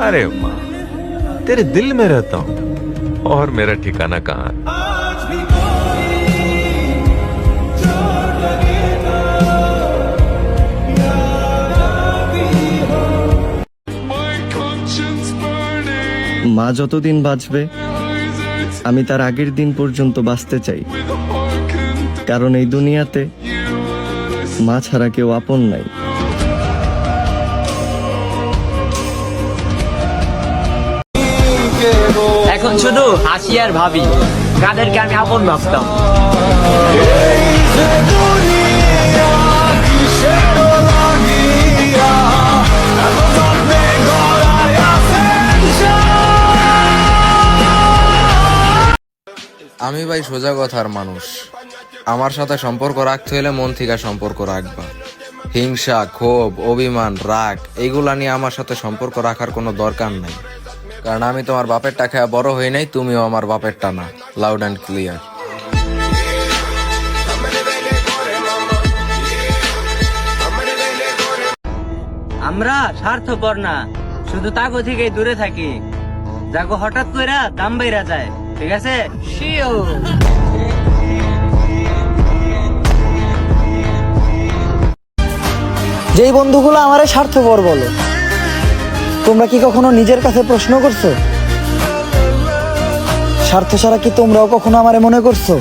अरे माँ, तेरे दिल में रहता हूँ और मेरा ठिकाना कहाँ है? মা যতদিন বাঁচবে আমি তার আগের দিন পর্যন্ত বাঁচতে চাই, কারণ এই দুনিয়াতে মা ছাড়া কেউ আপন নাই। এখন শুধু হাসি আর ভাবি কাদেরকে আমি আপন ভাবতাম। আমি ভাই সোজা কথার মানুষ। আমার সাথে সম্পর্ক রাখতে হলে মন থেকে সম্পর্ক রাখবা। হিংসা, ক্ষোভ, অভিমান, রাগ এইগুলা নিয়ে আমার সাথে সম্পর্ক রাখার কোনো দরকার নাই, কারণ আমি তোমার বাপের টাকা বড় হই নাই, তুমিও আমার বাপেরটা না। Loud and clear. আমরা স্বার্থপর না, শুধু তাগো থেকে দূরে থাকি, যাগো হঠাৎ কইরা দাম বাইরা যায়। ঠিক আছে? যেই বন্ধুগুলো আমারে স্বার্থপর বলে, তোমরা কি কখনো নিজের কাছে প্রশ্ন করছো, স্বার্থ ছাড়া কি তোমরাও কখনো আমারে মনে করছো?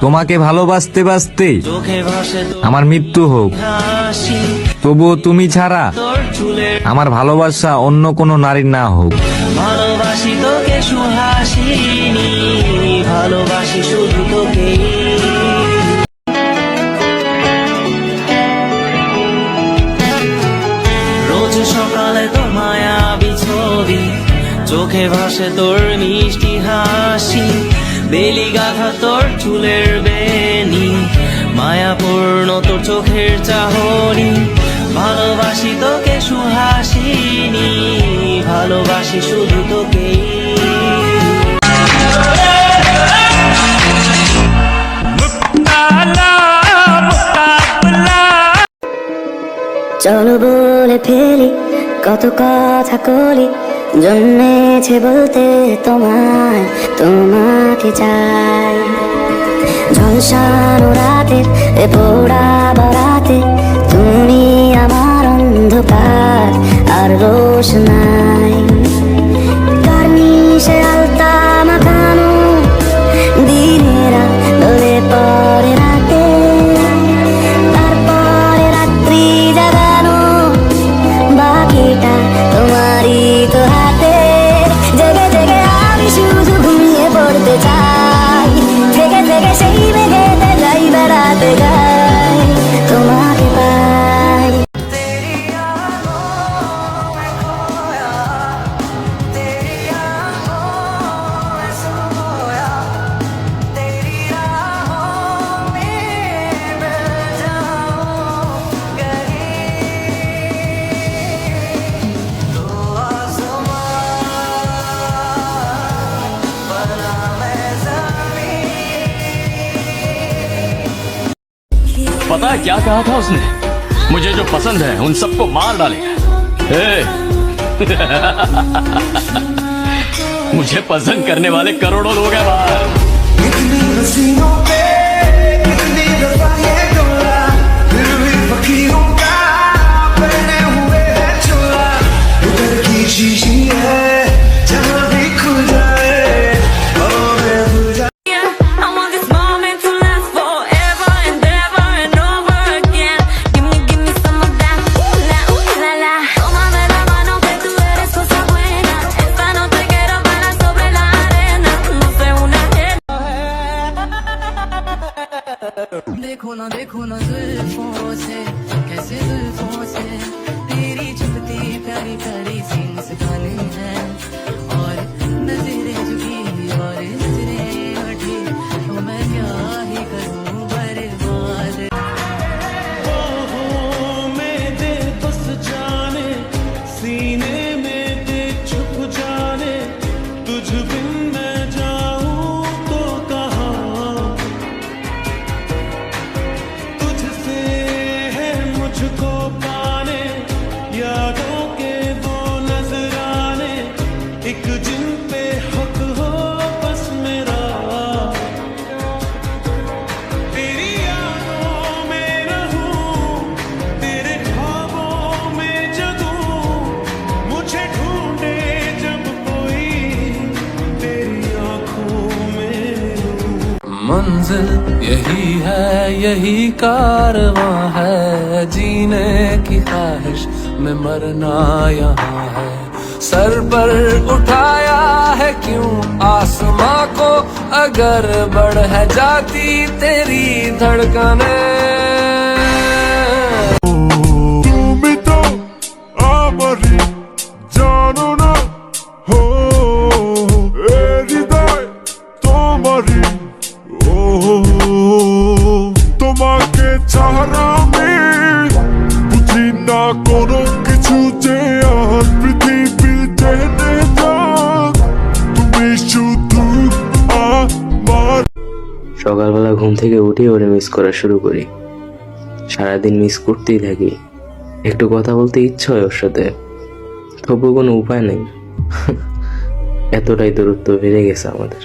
তোমাকে ভালোবাসতে বাসতে আমার মৃত্যু হোক, তবুও তুমি ছাড়া আমার ভালোবাসা অন্য কোনো নারীর না হোক। ভালোবাসি তোকে সুহাসিনী, ভালোবাসি শুধু তোকে। রোজ সকালে তোর মায়াবী ছবি, চোখে ভাসে তোর মিষ্টি হাসি, বেলি গাথা তোর চুলের বেনি, মায়াপূর্ণ তোর চোখের চাহনি। ভালোবাসি তোকে সুহাসিনী, ভালোবাসি শুধু তোকে। চলো বলে ফেলি কত কথা করি, জন্মেছে বলতে তোমায়, তোমাকে চাই। ঝলসানো রাতের এ পোড়া বরাতে, তুমি আমার অন্ধকার আর রোশনাই। কার্নিশে আলতা মাখানো দিনেরা দোলে পরে রাতে, তারপরে রাত্রি জাগানো, বাকিটা তোমারই তো হাতে। জেগে জেগে আমি শুধু ঘুমিয়ে পড়তে চাই, থেকে থেকে সেই মেঘেতে যাই বেড়াতে যাই, তোমাকে পাই। पता है क्या कहा था उसने? मुझे जो पसंद है उन सबको मार डालेगा। मुझे पसंद करने वाले करोड़ों लोग हैं बाहर। देखो ना जुल्फों से कैसे जुल्फों से तेरी चुपती प्यारी प्यारी सी मुस्कान है और नजरें झुकी और नजरें उठी तो मैं क्या ही करूं बर्बाद में दे बस जाने सीने में दे छुप जाने तुझ बिन मैं जाऊं तो कहाँ तुझसे है मुझको पाने यादों के वो नजराने एक जिन पे हक हो बस मेरा तेरी यादों में रहूं तेरे ख्वाबों में जगूं मुझे ढूंढे जब कोई तेरी आंखों में मंजिल यही है यही कारवां है जीने की ख्वाहिश में मरना यहाँ है सर पर उठाया है क्यों आसमां को अगर बढ़ है जाती तेरी धड़कने তুমি তো আমারই জানো না হো এ হৃদয় তোমারই ও তোমাকে ছাড়া আমি বুঝি না কোনো কিছু যে আর পৃথিবী জেনে যাক তুমি শুধু আমার সকালবেলা ঘুম থেকে উঠে ওরে মিস করা শুরু করি সারাদিন মিস করতেই থাকি একটু কথা বলতে ইচ্ছা হয় ওর সাথে তবু কোনো উপায় নেই এতটাই দূরত্ব বেড়ে গেছে আমাদের